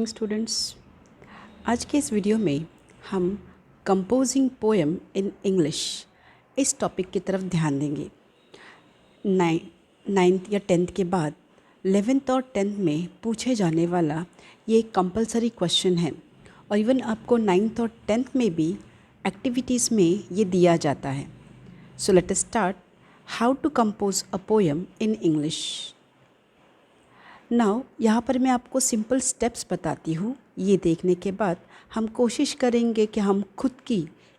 Morning students. आज के इस वीडियो में हम कंपोजिंग पोएम इन इंग्लिश इस टॉपिक की तरफ ध्यान देंगे। नाइन्थ या टेंथ के बाद 11th और 10th में पूछे जाने वाला ये एक कंपलसरी क्वेश्चन है और इवन आपको 9th और 10th में भी एक्टिविटीज़ में ये दिया जाता है। So let us start how to compose a poem in English. Now यहाँ पर मैं आपको सिंपल स्टेप्स बताती हूँ। ये देखने के बाद हम कोशिश करेंगे कि हम खुद की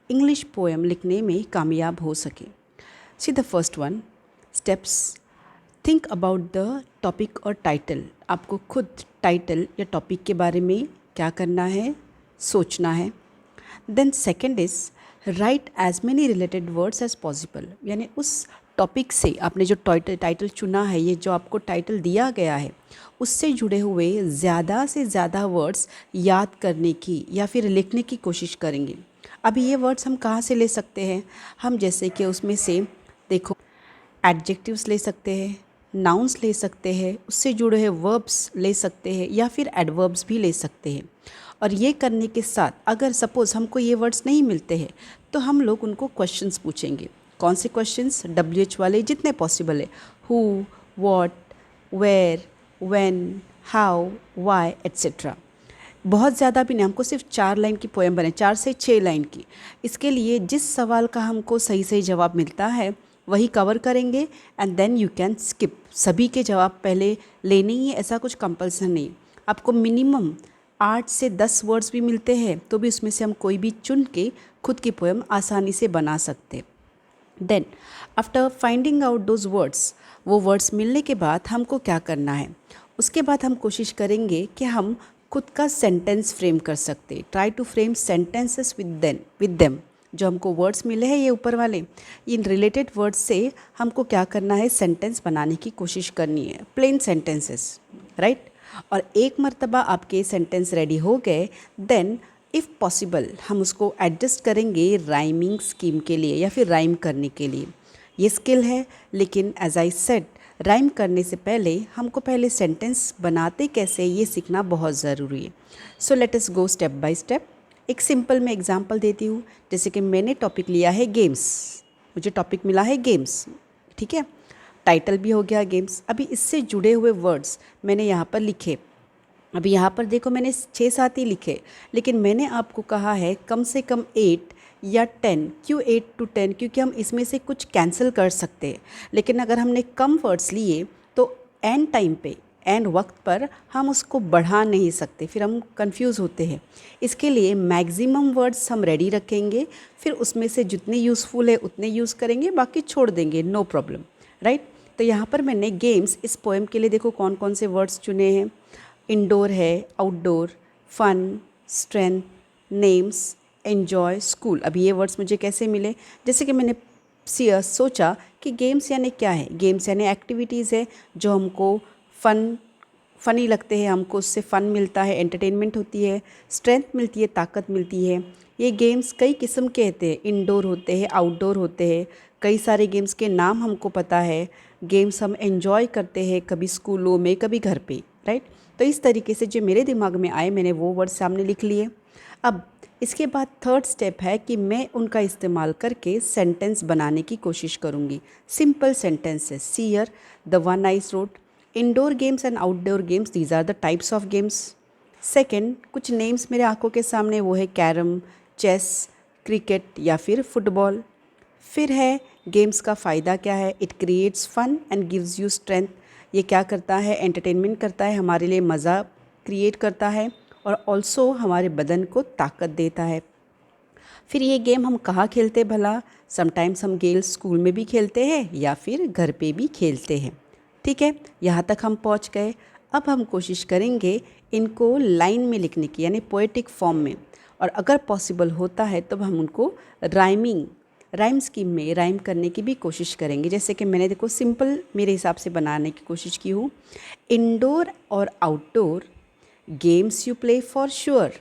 इंग्लिश पोएम लिखने में कामयाब हो सके। See the first one steps, think about the topic और टाइटल। आपको खुद टाइटल या टॉपिक के बारे में क्या करना है, सोचना है। Then second is write as many related words as possible, यानी उस टॉपिक से आपने जो टाइटल चुना है, ये जो आपको टाइटल दिया गया है, उससे जुड़े हुए ज़्यादा से ज़्यादा वर्ड्स याद करने की या फिर लिखने की कोशिश करेंगे। अभी ये वर्ड्स हम कहाँ से ले सकते हैं? हम जैसे कि उसमें से देखो एडजेक्टिव्स ले सकते हैं, नाउन्स ले सकते हैं, उससे जुड़े हुए वर्ब्स ले सकते हैं या फिर एडवर्ब्स भी ले सकते हैं। और ये करने के साथ अगर सपोज़ हमको ये वर्ड्स नहीं मिलते हैं तो हम लोग उनको क्वेश्चंस पूछेंगे। कौन से क्वेश्चंस? WH वाले जितने पॉसिबल है। Who, what, where, when, how, why etcetera. बहुत ज़्यादा भी नहीं, हमको सिर्फ 4 लाइन की पोएम बने, 4 से 6 लाइन की। इसके लिए जिस सवाल का हमको सही सही जवाब मिलता है वही कवर करेंगे and then you can skip. सभी के जवाब पहले लेने ही है, ऐसा कुछ कंपल्सन नहीं। आपको मिनिमम 8 से 10 वर्ड्स भी मिलते हैं तो भी उसमें से हम कोई भी चुन के खुद की पोएम आसानी से बना सकते। Then after finding out those words, वो वर्ड्स मिलने के बाद हमको क्या करना है? उसके बाद हम कोशिश करेंगे कि हम खुद का सेंटेंस फ्रेम कर सकते। Try to frame sentences with them. जो हमको वर्ड्स मिले हैं ये ऊपर वाले, इन रिलेटेड वर्ड्स से हमको क्या करना है? सेंटेंस बनाने की कोशिश करनी है, प्लेन सेंटेंसेस, राइट। और एक मर्तबा आपके सेंटेंस रेडी हो गए, देन इफ़ पॉसिबल हम उसको एडजस्ट करेंगे राइमिंग स्कीम के लिए या फिर राइम करने के लिए। ये स्किल है, लेकिन एज आई सेड राइम करने से पहले हमको पहले सेंटेंस बनाते कैसे ये सीखना बहुत ज़रूरी है। So let us go step by step. एक सिंपल मैं एग्जांपल देती हूँ। जैसे कि मैंने टॉपिक लिया है गेम्स, मुझे टॉपिक मिला है गेम्स, ठीक है। टाइटल भी हो गया गेम्स। अभी इससे जुड़े हुए वर्ड्स मैंने यहाँ पर लिखे। अभी यहाँ पर देखो मैंने 6-7 ही लिखे, लेकिन मैंने आपको कहा है कम से कम 8 या 10। क्यों 8 to 10? क्योंकि हम इसमें से कुछ कैंसिल कर सकते हैं। लेकिन अगर हमने कम वर्ड्स लिए तो एंड टाइम पे, एंड वक्त पर हम उसको बढ़ा नहीं सकते, फिर हम कंफ्यूज होते हैं। इसके लिए मैक्सिमम वर्ड्स हम रेडी रखेंगे, फिर उसमें से जितने यूज़फुल है उतने यूज़ करेंगे, बाकी छोड़ देंगे, नो प्रॉब्लम, राइट। तो यहाँ पर मैंने गेम्स इस पोएम के लिए देखो कौन कौन से वर्ड्स चुने हैं। इंडोर है, outdoor, fun, strength, names, enjoy, school. अभी ये वर्ड्स मुझे कैसे मिले? जैसे कि मैंने सोचा कि गेम्स यानी क्या है? गेम्स यानी एक्टिविटीज़ है जो हमको फ़नी लगते हैं, हमको उससे फ़न मिलता है, एंटरटेनमेंट होती है, स्ट्रेंथ मिलती है, ताकत मिलती है। ये गेम्स कई किस्म के होते हैं, इंडोर होते हैं, आउटडोर होते हैं। कई सारे गेम्स के नाम हमको पता है। गेम्स हम एंजॉय करते हैं, कभी स्कूलों में, कभी घर पे, राइट। तो इस तरीके से जो मेरे दिमाग में आए मैंने वो वर्ड सामने लिख लिए। अब इसके बाद थर्ड स्टेप है कि मैं उनका इस्तेमाल करके सेंटेंस बनाने की कोशिश करूँगी। Simple sentences. See here the one I wrote, indoor games and outdoor games, these are the types of games. Second, कुछ नेम्स मेरे आंखों के सामने, वो है कैरम, चेस, क्रिकेट या फिर फुटबॉल। फिर है गेम्स का फ़ायदा क्या है? It creates fun and gives you strength. ये क्या करता है? एंटरटेनमेंट करता है, हमारे लिए मज़ा क्रिएट करता है और ऑल्सो हमारे बदन को ताकत देता है। फिर ये गेम हम कहाँ खेलते भला? समटाइम्स हम गेम स्कूल में भी खेलते हैं या फिर घर पे भी खेलते हैं, ठीक है। यहाँ तक हम पहुँच गए। अब हम कोशिश करेंगे इनको लाइन में लिखने की, यानी पोएटिक फॉर्म में, और अगर पॉसिबल होता है तो हम उनको राइम स्कीम में राइम करने की भी कोशिश करेंगे। जैसे कि मैंने देखो सिंपल मेरे हिसाब से बनाने की कोशिश की हूँ। इंडोर और outdoor games you play for sure.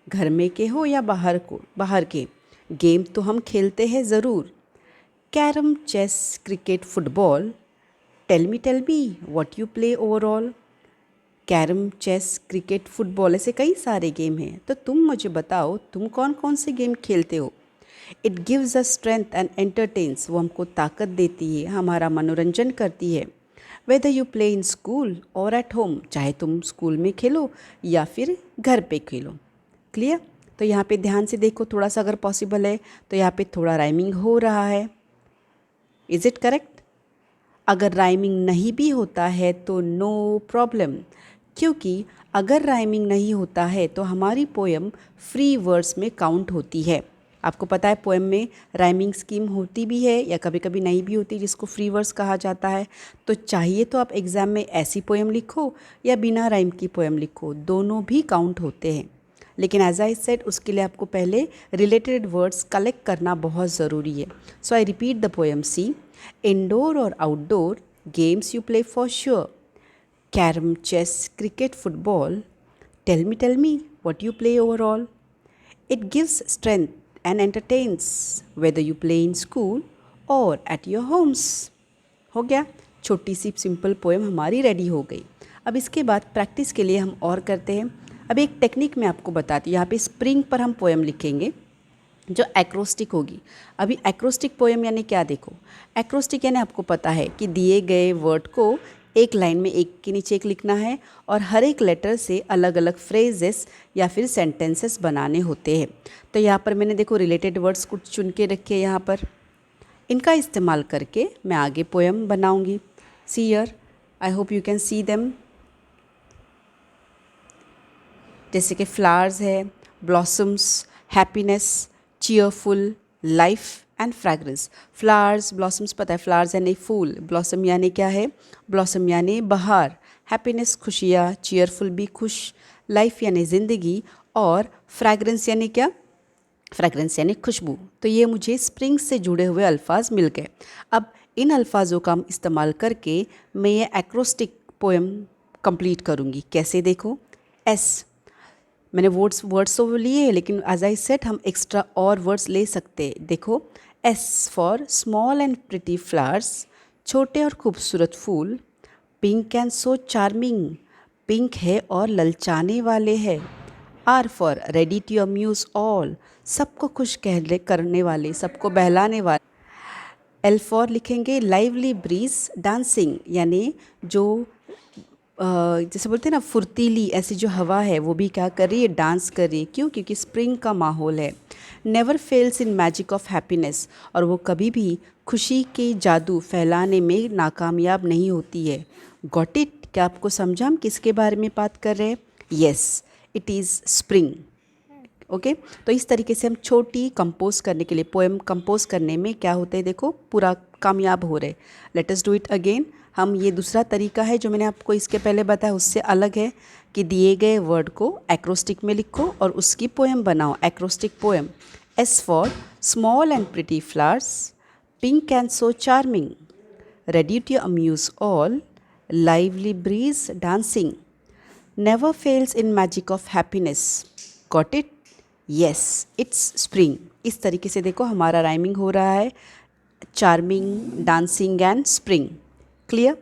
घर में के हो या बाहर के, गेम तो हम खेलते हैं ज़रूर। Carrom, chess, cricket, football, tell me what you play overall. Carrom, chess, cricket, football, ऐसे कई सारे गेम हैं। तो तुम मुझे बताओ तुम कौन कौन से गेम खेलते हो। It gives a strength and entertains, वो हमको ताकत देती है, हमारा मनोरंजन करती है। Whether you play in school और एट होम, चाहे तुम स्कूल में खेलो या फिर घर पे खेलो। क्लियर। तो यहाँ पे ध्यान से देखो थोड़ा सा, अगर पॉसिबल है तो यहाँ पे थोड़ा राइमिंग हो रहा है। Is it correct? अगर राइमिंग नहीं भी होता है तो नो प्रॉब्लम, क्योंकि अगर राइमिंग नहीं होता है तो हमारी पोएम फ्री वर्ड्स में काउंट होती है। आपको पता है पोएम में राइमिंग स्कीम होती भी है या कभी कभी नहीं भी होती, जिसको फ्री वर्ड्स कहा जाता है। तो चाहिए तो आप एग्ज़ाम में ऐसी पोएम लिखो या बिना राइम की पोएम लिखो, दोनों भी काउंट होते हैं। लेकिन एज आई सेड, उसके लिए आपको पहले रिलेटेड वर्ड्स कलेक्ट करना बहुत ज़रूरी है। So I repeat the poem. See, indoor और outdoor games you play for sure. Carom, chess, cricket, football. Tell me what you play overall. It gives strength and entertains, whether you play in school or at your homes. हो गया, छोटी सी simple poem हमारी ready हो गई। अब इसके बाद practice के लिए हम और करते हैं। अब एक टेक्निक मैं आपको बताती हूँ। यहाँ पे स्प्रिंग पर हम पोएम लिखेंगे जो एक्रोस्टिक होगी। अभी एक्रोस्टिक पोएम यानी क्या, देखो एक्रोस्टिक यानी आपको पता है कि दिए गए वर्ड को एक लाइन में एक के नीचे एक लिखना है और हर एक लेटर से अलग अलग फ्रेजेस या फिर सेंटेंसेस बनाने होते हैं। तो यहाँ पर मैंने देखो रिलेटेड वर्ड्स कुछ चुन के रखे यहाँ पर, इनका इस्तेमाल करके मैं आगे पोएम बनाऊँगी। See here, I hope you can see them. जैसे कि फ्लावर्स है, blossoms, happiness, cheerful, life and fragrance. Flowers, blossoms पता है, फ्लावर्स यानी फूल, ब्लॉसम यानी क्या है, ब्लॉसम यानी बहार, हैप्पीनेस खुशियाँ, चीयरफुल भी खुश, लाइफ यानी ज़िंदगी, और फ्रैग्रेंस यानी क्या, फ्रैग्रेंस यानी खुशबू। तो ये मुझे स्प्रिंग से जुड़े हुए अल्फाज मिल गए। अब इन अल्फाजों का हम इस्तेमाल करके मैं ये एक्रोस्टिक पोएम कंप्लीट करूँगी। कैसे, देखो। एस, मैंने वर्ड्स तो लिए हैं, लेकिन एज आई सेड हम एक्स्ट्रा और वर्ड्स ले सकते हैं। देखो, S for small and pretty flowers, छोटे और खूबसूरत फूल। Pink and so charming, pink है और ललचाने वाले हैं। R for ready to amuse all, सबको खुश करने वाले, सबको बहलाने वाले। एल फॉर लिखेंगे लाइवली ब्रीज डांसिंग, यानी जो जैसे बोलते हैं ना फुर्तीली ऐसी जो हवा है वो भी क्या कर रही है, डांस कर रही है। क्यों? क्योंकि स्प्रिंग का माहौल है। Never fails in magic of happiness, और वो कभी भी खुशी के जादू फैलाने में नाकामयाब नहीं होती है। Got it? क्या आपको समझा हम किसके बारे में बात कर रहे हैं? Yes, it is spring. Okay, तो इस तरीके से हम छोटी कंपोज करने के लिए, पोएम कंपोज करने में क्या होते हैं, देखो पूरा कामयाब हो रहे। Let us do it again. हम ये दूसरा तरीका है जो मैंने आपको इसके पहले बताया, उससे अलग है कि दिए गए वर्ड को एक्रोस्टिक में लिखो और उसकी पोएम बनाओ, acrostic poem. S for small and pretty flowers, pink and so charming, ready to amuse all, lively breeze dancing, never fails in magic of happiness. Got it? Yes, it's spring. इस तरीके से देखो हमारा rhyming हो रहा है, charming, dancing and spring. Clear?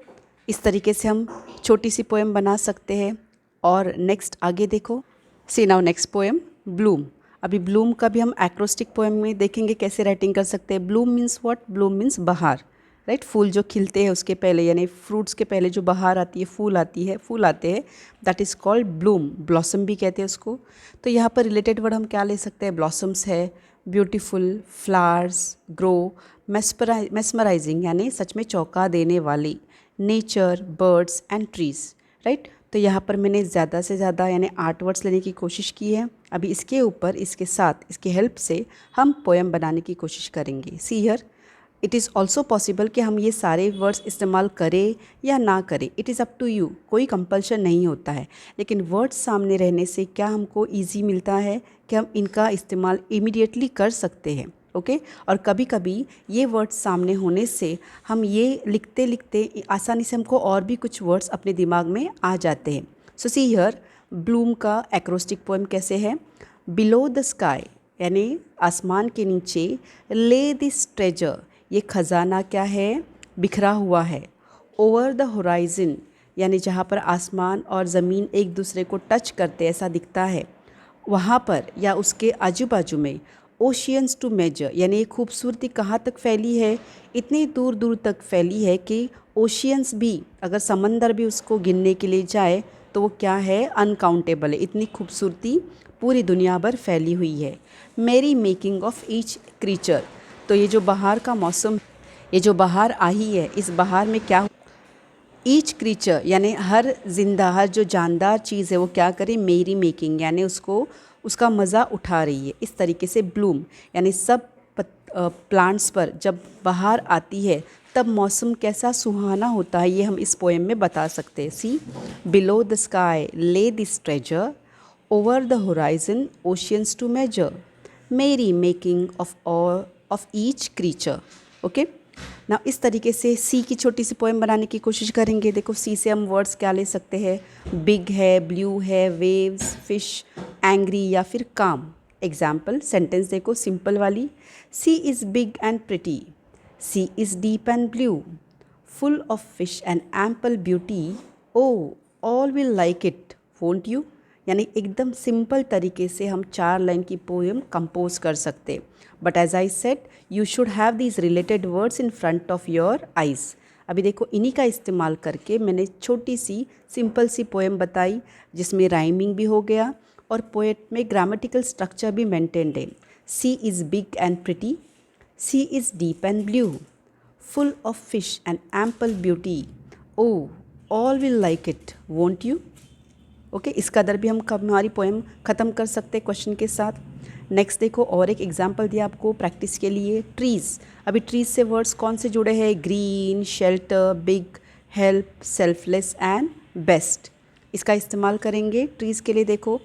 इस तरीके से हम छोटी सी पोएम बना सकते हैं। और नेक्स्ट आगे देखो, सी नाउ नेक्स्ट पोएम ब्लूम। अभी ब्लूम का भी हम एक्रोस्टिक पोएम में देखेंगे कैसे राइटिंग कर सकते हैं। Bloom means what? Bloom means बहार, राइट। फूल जो खिलते हैं उसके पहले, यानी फ्रूट्स के पहले जो बहार आती है, फूल आती है, फूल आते हैं, that is called Bloom. Blossom भी कहते हैं उसको। तो यहाँ पर रिलेटेड वर्ड हम क्या ले सकते हैं? ब्लॉसम्स है, ब्यूटीफुल, फ्लावर्स, ग्रो, मेस्मराइजिंग यानी सच में चौंका देने वाली, nature, birds and trees, right. तो यहाँ पर मैंने ज़्यादा से ज़्यादा यानी 8 वर्ड्स लेने की कोशिश की है। अभी इसके ऊपर, इसके साथ, इसकी हेल्प से हम पोएम बनाने की कोशिश करेंगे। See here, it is also possible कि हम ये सारे वर्ड्स इस्तेमाल करें या ना करें, it is up to you, कोई कंपल्शन नहीं होता है। लेकिन वर्ड्स सामने रहने से क्या हमको ईजी मिलता है कि हम इनका इस्तेमाल इमीडिएटली कर सकते हैं। ओके, और कभी कभी ये वर्ड्स सामने होने से हम ये लिखते लिखते आसानी से हमको और भी कुछ वर्ड्स अपने दिमाग में आ जाते हैं। सो सी हियर, ब्लूम का एक्रोस्टिक पोएम कैसे है? बिलो द स्काई यानी आसमान के नीचे, ले दिस ट्रेजर, ये खजाना क्या है? बिखरा हुआ है। ओवर द होराइजन, यानी जहाँ पर आसमान और ज़मीन एक दूसरे को टच करते ऐसा दिखता है, वहाँ पर या उसके आजू बाजू में ओशियंस टू मेजर, यानी ये खूबसूरती कहाँ तक फैली है, इतनी दूर दूर तक फैली है कि ओशियंस भी, अगर समंदर भी उसको गिनने के लिए जाए तो वो क्या है, अनकाउंटेबल है। इतनी खूबसूरती पूरी दुनिया भर फैली हुई है। मेरी मेकिंग ऑफ ईच क्रीचर, तो ये जो बाहर का मौसम, ये जो बाहर आई है, इस बाहर में क्या, ईच क्रीचर यानी हर जिंदा, हर जो जानदार चीज़ है वो क्या करे, मेरी मेकिंग यानी उसको, उसका मज़ा उठा रही है। इस तरीके से ब्लूम यानी सब प्लांट्स पर जब बाहर आती है तब मौसम कैसा सुहाना होता है, ये हम इस पोएम में बता सकते हैं। Sea below the sky lay this treasure, over the horizon oceans to measure, merry making of each creature. Okay ना, इस तरीके से सी की छोटी सी पोएम बनाने की कोशिश करेंगे। देखो सी से हम वर्ड्स क्या ले सकते हैं, बिग है, ब्लू है, वेव्स, फिश, एंग्री या फिर काम। एग्जाम्पल सेंटेंस देखो सिंपल वाली, sea is big and pretty, sea is deep and blue, full of fish and ample beauty, O all will like it won't you. यानी एकदम simple तरीके से हम 4 लाइन की पोएम कंपोज कर सकते। But as I said, you should have these related words in front of your eyes. अभी देखो इन्हीं का इस्तेमाल करके मैंने छोटी सी सिंपल सी पोएम बताई जिसमें राइमिंग भी हो गया और पोएट में ग्रामेटिकल स्ट्रक्चर भी मेंटेन्ड है। Sea is big and pretty, sea is deep and blue, full of fish and ample beauty, O all will like it won't you. Okay, इस कदर भी हम हमारी पोएम ख़त्म कर सकते हैं क्वेश्चन के साथ। नेक्स्ट देखो और एक एग्जांपल दिया आपको प्रैक्टिस के लिए, ट्रीज़। अभी ट्रीज़ से वर्ड्स कौन से जुड़े हैं, green, shelter, big, help, selfless and best. इसका इस्तेमाल करेंगे ट्रीज़ के लिए। देखो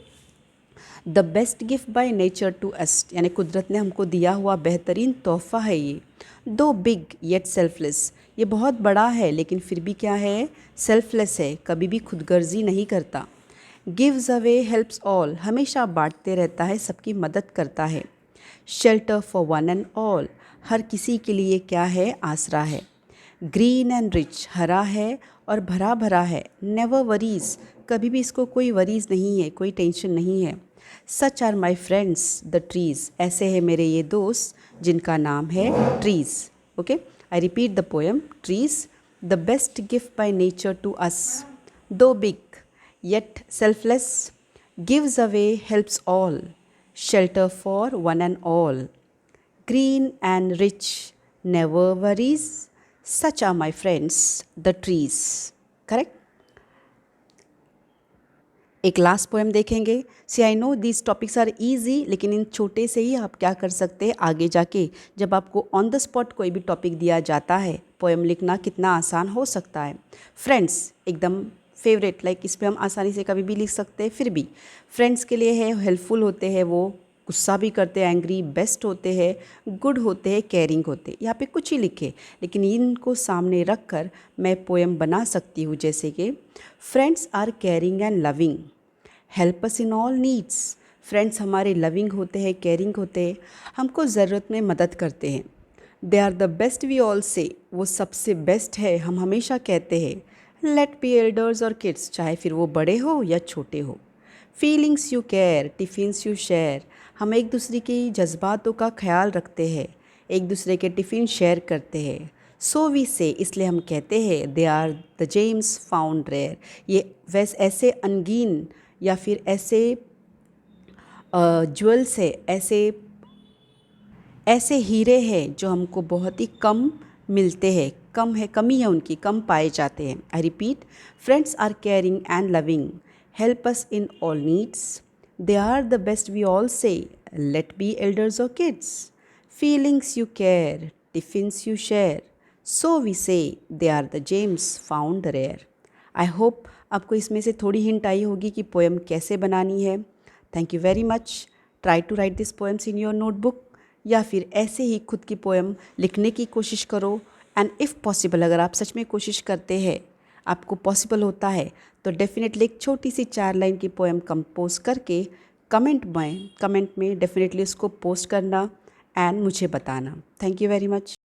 the best gift by nature to us, यानी कुदरत ने हमको दिया हुआ बेहतरीन तोहफ़ा है ये। दो बिग येट सेल्फलेस, ये बहुत बड़ा है लेकिन फिर भी क्या है, सेल्फलेस है, कभी भी खुदगर्जी नहीं करता। गिव्स अवे हेल्प्स ऑल, हमेशा बांटते रहता है, सबकी मदद करता है। Shelter for one and all, हर किसी के लिए क्या है, आसरा है। ग्रीन एंड रिच, हरा है और भरा भरा है। नेवर वरीज, कभी भी इसको कोई वरीज नहीं है, कोई टेंशन नहीं है। Such are my friends the trees, ऐसे हैं मेरे ये दोस्त जिनका नाम है trees. Okay, I repeat the poem, trees the best gift by nature to us, though big yet selfless, gives away, helps all, shelter for one and all, green and rich, never worries, such are my friends, the trees. Correct? एक last poem देखेंगे। See I know these topics are easy, लेकिन इन छोटे से ही आप क्या कर सकते हैं, आगे जाके जब आपको ऑन द स्पॉट कोई भी टॉपिक दिया जाता है, पोएम लिखना कितना आसान हो सकता है। फ्रेंड्स एकदम फेवरेट, लाइक इस पे हम आसानी से कभी भी लिख सकते हैं। फिर भी फ्रेंड्स के लिए है, हेल्पफुल होते हैं, वो गुस्सा भी करते हैं, एंग्री, बेस्ट होते हैं, गुड होते हैं, केयरिंग होते हैं। यहाँ पे कुछ ही लिखे, लेकिन इनको सामने रख कर मैं पोएम बना सकती हूँ। जैसे कि friends are caring and loving, help us in all needs. Friends हमारे लविंग होते हैं, केयरिंग होते हैं, हमको ज़रूरत में मदद करते हैं। They are the best we all say, वो सबसे बेस्ट है, हम हमेशा कहते हैं। लेट बी एल्डर्स और किड्स, चाहे फिर वो बड़े हो या छोटे हो। Feelings you care, tiffins you share, हम एक दूसरे की जज्बातों का ख्याल रखते हैं, एक दूसरे के टिफ़िन शेयर करते हैं। सो वी से, इसलिए हम कहते हैं, they are the gems found rare, ये वैसे ऐसे अनगीन या फिर ऐसे ज्वेल्स है, ऐसे हीरे हैं जो हमको बहुत ही कम मिलते हैं, कम है, कमी है उनकी, कम पाए जाते हैं। I repeat, friends are caring and loving, help us in all needs, they are the best we all say, let be elders और kids, feelings you care, tiffins you share, so we say, they are the gems found rare. I hope आपको इसमें से थोड़ी hint I होगी कि poem कैसे बनानी है। Thank you very much. Try to write this poems in your notebook, या फिर ऐसे ही खुद की पोएम लिखने की कोशिश करो। एंड इफ़ पॉसिबल, अगर आप सच में कोशिश करते हैं, आपको पॉसिबल होता है, तो डेफिनेटली एक छोटी सी 4 लाइन की पोएम कंपोज करके कमेंट में डेफिनेटली उसको पोस्ट करना एंड मुझे बताना। Thank you very much.